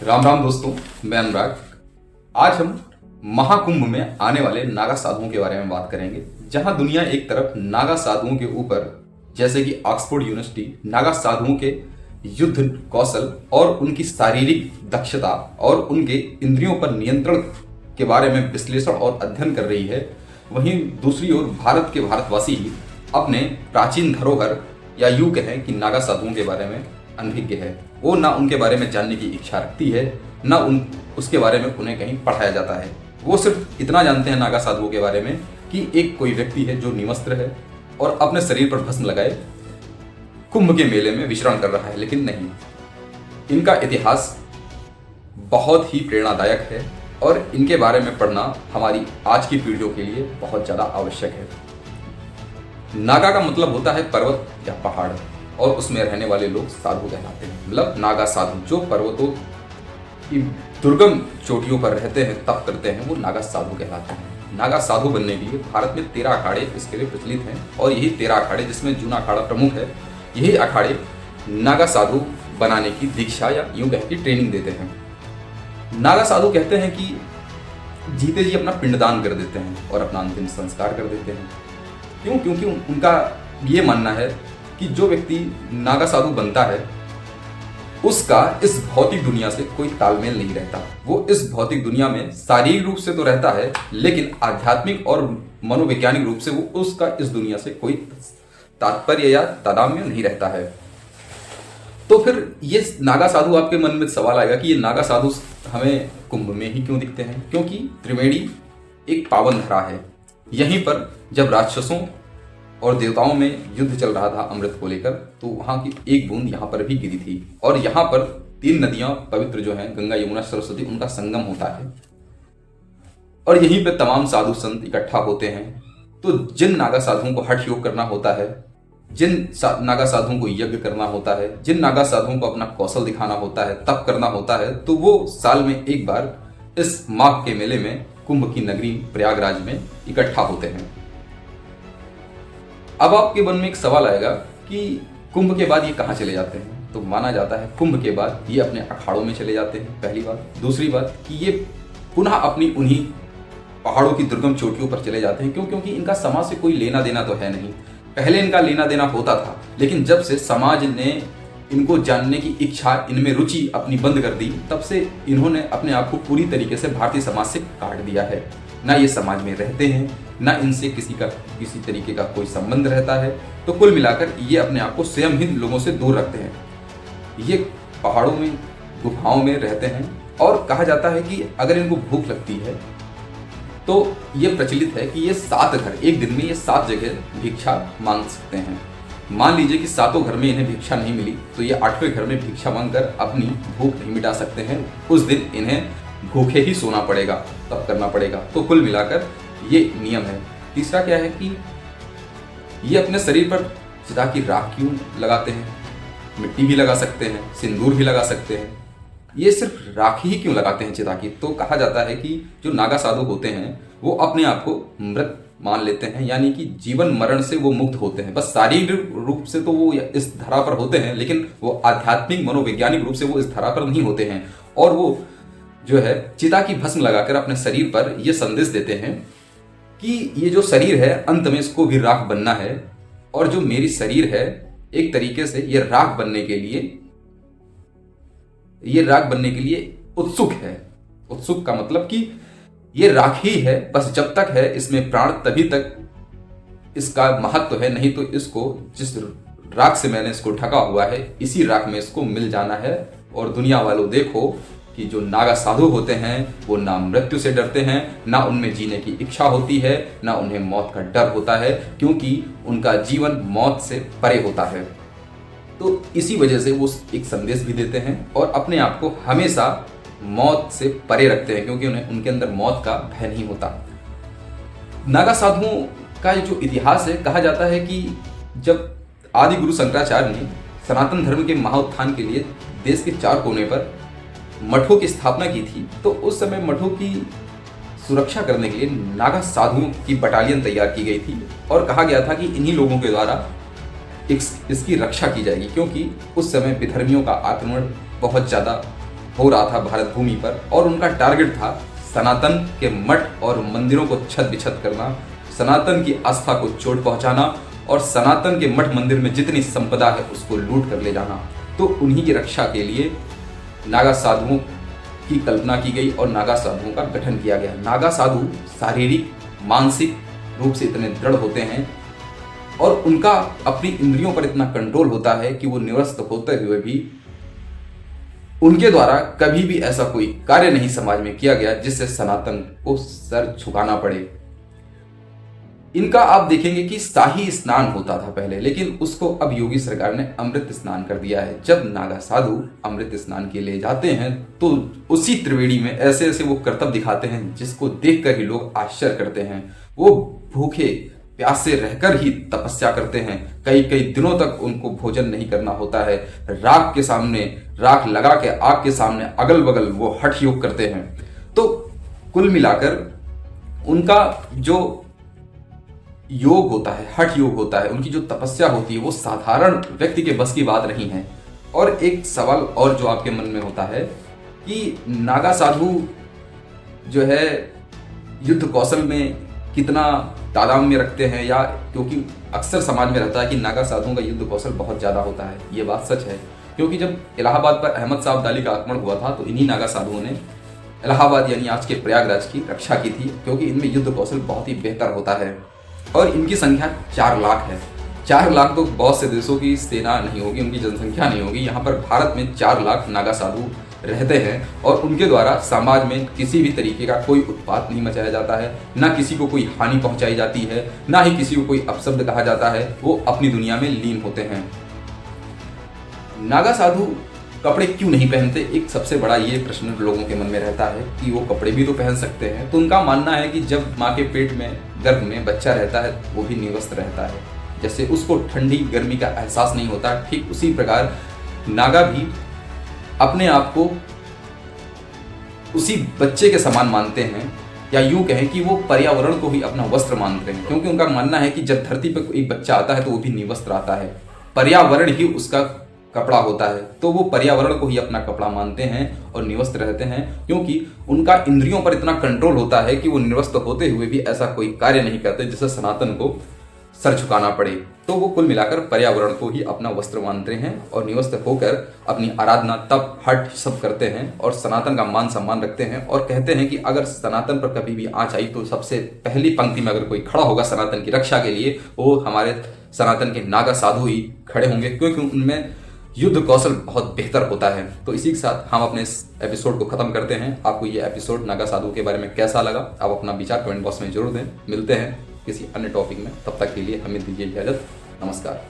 राम राम दोस्तों, मैं अनुराग। आज हम महाकुंभ में आने वाले नागा साधुओं के बारे में बात करेंगे, जहां दुनिया एक तरफ नागा साधुओं के ऊपर, जैसे कि ऑक्सफोर्ड यूनिवर्सिटी, नागा साधुओं के युद्ध कौशल और उनकी शारीरिक दक्षता और उनके इंद्रियों पर नियंत्रण के बारे में विश्लेषण और अध्ययन कर रही है, वहीं दूसरी ओर भारत के भारतवासी ही अपने प्राचीन धरोहर या यूं कहें कि नागा साधुओं के बारे में अनभिज्ञ है। वो ना उनके बारे में जानने की इच्छा रखती है, ना उसके बारे में उन्हें कहीं पढ़ाया जाता है। वो सिर्फ इतना जानते हैं नागा साधुओं के बारे में कि एक कोई व्यक्ति है जो निवस्त्र है और अपने शरीर पर भस्म लगाए कुंभ के मेले में विचरण कर रहा है। लेकिन नहीं, इनका इतिहास बहुत ही प्रेरणादायक है और इनके बारे में पढ़ना हमारी आज की पीढ़ियों के लिए बहुत ज़्यादा आवश्यक है। नागा का मतलब होता है पर्वत या पहाड़, और उसमें रहने वाले लोग साधु कहलाते हैं। मतलब नागा साधु जो पर्वतों की दुर्गम चोटियों पर रहते हैं, तप करते हैं, वो नागा साधु कहलाते हैं। नागा साधु बनने के लिए भारत में 13 अखाड़े इसके लिए प्रचलित हैं, और यही 13 अखाड़े, जिसमें जूना अखाड़ा प्रमुख है, यही अखाड़े नागा साधु बनाने की दीक्षा या यूं कहें कि ट्रेनिंग देते हैं। नागा साधु कहते हैं कि जीते जी अपना पिंडदान कर देते हैं और अपना अंतिम संस्कार कर देते हैं। क्यों? क्योंकि उनका ये मानना है कि जो व्यक्ति नागा साधु बनता है उसका इस भौतिक दुनिया से कोई तालमेल नहीं रहता। वो इस भौतिक दुनिया में शारीरिक रूप से तो रहता है, लेकिन आध्यात्मिक और मनोवैज्ञानिक रूप से वो उसका इस दुनिया से कोई तात्पर्य या तादात्म्य नहीं रहता है। तो फिर ये नागा साधु, आपके मन में सवाल आएगा कि ये नागा साधु हमें कुंभ में ही क्यों दिखते हैं? क्योंकि त्रिवेणी एक पावन धरा है। यहीं पर जब राक्षसों और देवताओं में युद्ध चल रहा था अमृत को लेकर, तो वहां की एक बूंद यहाँ पर भी गिरी थी, और यहाँ पर 3 नदियां पवित्र जो हैं, गंगा, यमुना, सरस्वती, उनका संगम होता है, और यहीं पे तमाम साधु संत इकट्ठा होते हैं। तो जिन नागा साधुओं को हठ योग करना होता है, जिन नागा साधुओं को यज्ञ करना होता है, जिन नागा साधुओं को अपना कौशल दिखाना होता है, तप करना होता है, तो वो साल में एक बार इस माघ के मेले में कुंभ की नगरी प्रयागराज में इकट्ठा होते हैं। अब आपके मन में एक सवाल आएगा कि कुंभ के बाद ये कहाँ चले जाते हैं? तो माना जाता है कुंभ के बाद ये अपने अखाड़ों में चले जाते हैं, पहली बात। दूसरी बात कि ये पुनः अपनी उन्हीं पहाड़ों की दुर्गम चोटियों पर चले जाते हैं। क्यों? क्योंकि इनका समाज से कोई लेना देना तो है नहीं। पहले इनका लेना देना होता था, लेकिन जब से समाज ने इनको जानने की इच्छा, इनमें रुचि अपनी बंद कर दी, तब से इन्होंने अपने आप को पूरी तरीके से भारतीय समाज से काट दिया है। ना ये समाज में रहते हैं, ना इनसे किसी तरीके का कोई संबंध रहता है। तो कुल मिलाकर ये अपने आप को स्वयं ही लोगों से दूर रखते हैं। ये पहाड़ों में, गुफाओं में रहते हैं, और कहा जाता है कि अगर इनको भूख लगती है तो ये प्रचलित है कि ये 7 घर, एक दिन में ये 7 जगह भिक्षा मांग सकते हैं। मान लीजिए कि 7 घर में इन्हें भिक्षा नहीं मिली, तो ये 8वें घर में भिक्षा मांगकर अपनी भूख नहीं मिटा सकते हैं। उस दिन इन्हें भूखे ही सोना पड़ेगा, तब करना पड़ेगा। तो कुल मिलाकर ये नियम है। तीसरा क्या है कि ये अपने शरीर पर चिता की राख क्यों लगाते हैं? मिट्टी भी लगा सकते हैं, सिंदूर भी लगा सकते हैं। ये सिर्फ राख ही क्यों लगाते हैं चिता की? तो कहा जाता है कि जो नागा साधु होते हैं वो अपने आप को मृत मान लेते हैं, यानी कि जीवन मरण से वो मुक्त होते हैं। बस शारीरिक रूप से तो वो इस धरा पर होते हैं, लेकिन वो आध्यात्मिक, मनोवैज्ञानिक रूप से वो इस धरा पर नहीं होते हैं। और वो जो है चिता की भस्म लगाकर अपने शरीर पर यह संदेश देते हैं कि ये जो शरीर है, अंत में इसको भी राख बनना है, और जो मेरी शरीर है एक तरीके से ये राख बनने के लिए उत्सुक है। उत्सुक का मतलब कि ये राख ही है, बस जब तक है इसमें प्राण तभी तक इसका महत्व है, नहीं तो इसको जिस राख से मैंने इसको ढका हुआ है, इसी राख में इसको मिल जाना है। और दुनिया वालों, देखो कि जो नागा साधु होते हैं वो ना मृत्यु से डरते हैं, ना उनमें जीने की इच्छा होती है, ना उन्हें मौत का डर होता है, क्योंकि उनका जीवन मौत से परे होता है। तो इसी वजह से वो एक संदेश भी देते हैं और अपने आप को हमेशा मौत से परे रखते हैं, क्योंकि उनके अंदर मौत का भय नहीं होता। नागा साधुओं का जो इतिहास है, कहा जाता है कि जब आदि गुरु शंकराचार्य ने सनातन धर्म के महाउत्थान के लिए देश के 4 कोने पर मठों की स्थापना की थी, तो उस समय मठों की सुरक्षा करने के लिए नागा साधुओं की बटालियन तैयार की गई थी, और कहा गया था कि इन्हीं लोगों के द्वारा इसकी रक्षा की जाएगी, क्योंकि उस समय विधर्मियों का आक्रमण बहुत ज़्यादा हो रहा था भारत भूमि पर, और उनका टारगेट था सनातन के मठ और मंदिरों को छत बिछत करना, सनातन की आस्था को चोट पहुंचाना और सनातन के मठ मंदिर में जितनी संपदा है उसको लूट कर ले जाना। तो उन्हीं की रक्षा के लिए नागा साधुओं की कल्पना की गई और नागा साधुओं का गठन किया गया। नागा साधु शारीरिक मानसिक रूप से इतने दृढ़ होते हैं और उनका अपनी इंद्रियों पर इतना कंट्रोल होता है कि वो निवस्त होते हुए भी उनके द्वारा कभी भी ऐसा कोई कार्य नहीं समाज में किया गया जिससे सनातन को सर झुकाना पड़े। इनका आप देखेंगे कि शाही स्नान होता था पहले, लेकिन उसको अब योगी सरकार ने अमृत स्नान कर दिया है। जब नागा साधु अमृत स्नान के लिए जाते हैं तो उसी त्रिवेणी में ऐसे ऐसे वो करतब दिखाते हैं जिसको देखकर ही लोग आश्चर्य करते हैं। वो भूखे प्यासे रहकर ही तपस्या करते हैं, कई कई दिनों तक उनको भोजन नहीं करना होता है। राख के सामने राख लगा के आग के सामने अगल बगल वो हठ योग करते हैं। तो कुल मिलाकर उनका जो योग होता है, हठ योग होता है, उनकी जो तपस्या होती है वो साधारण व्यक्ति के बस की बात नहीं है। और एक सवाल और जो आपके मन में होता है कि नागा साधु जो है युद्ध कौशल में कितना तादाद में रखते हैं, या क्योंकि अक्सर समाज में रहता है कि नागा साधुओं का युद्ध कौशल बहुत ज़्यादा होता है। ये बात सच है, क्योंकि जब इलाहाबाद पर अहमद साहब दाली का आक्रमण हुआ था तो इन्हीं नागा साधुओं ने इलाहाबाद यानी आज के प्रयागराज की रक्षा की थी, क्योंकि इनमें युद्ध कौशल बहुत ही बेहतर होता है। और इनकी संख्या 4 लाख है। 4 लाख तो बहुत से देशों की सेना नहीं होगी, उनकी जनसंख्या नहीं होगी। यहाँ पर भारत में 4 लाख नागा साधु रहते हैं और उनके द्वारा समाज में किसी भी तरीके का कोई उत्पात नहीं मचाया जाता है, ना किसी को कोई हानि पहुंचाई जाती है, ना ही किसी को कोई अपशब्द कहा जाता है। वो अपनी दुनिया में लीन होते हैं। नागा साधु कपड़े क्यों नहीं पहनते, एक सबसे बड़ा ये प्रश्न लोगों के मन में रहता है कि वो कपड़े भी तो पहन सकते हैं। तो उनका मानना है कि जब माँ के पेट में गर्भ में बच्चा रहता है वो भी निवस्त्र रहता है, जैसे उसको ठंडी गर्मी का एहसास नहीं होता, ठीक उसी प्रकार नागा भी अपने आप को उसी बच्चे के समान मानते हैं, या यूं कहें कि वो पर्यावरण को ही अपना वस्त्र मानते हैं। क्योंकि उनका मानना है कि जब धरती पर एक बच्चा आता है तो वो भी निवस्त्र आता है, पर्यावरण ही उसका कपड़ा होता है। तो वो पर्यावरण को ही अपना कपड़ा मानते हैं और निवस्त्र रहते हैं, क्योंकि उनका इंद्रियों पर इतना कंट्रोल होता है कि वो निवस्त्र होते हुए भी ऐसा कोई कार्य नहीं करते जिससे सनातन को सर झुकाना पड़े। तो वो कुल मिलाकर पर्यावरण को ही अपना वस्त्र मानते हैं और निवस्त्र होकर अपनी आराधना तप हट सब करते हैं और सनातन का मान सम्मान रखते हैं। और कहते हैं कि अगर सनातन पर कभी भी आँच आई तो सबसे पहली पंक्ति में अगर कोई खड़ा होगा सनातन की रक्षा के लिए, वो हमारे सनातन के नागा साधु ही खड़े होंगे, क्योंकि उनमें युद्ध कौशल बहुत बेहतर होता है। तो इसी के साथ हम अपने इस एपिसोड को खत्म करते हैं। आपको ये एपिसोड नागा साधु के बारे में कैसा लगा, आप अपना विचार कमेंट बॉक्स में जरूर दें। मिलते हैं किसी अन्य टॉपिक में, तब तक के लिए हमें दीजिए इजाजत। नमस्कार।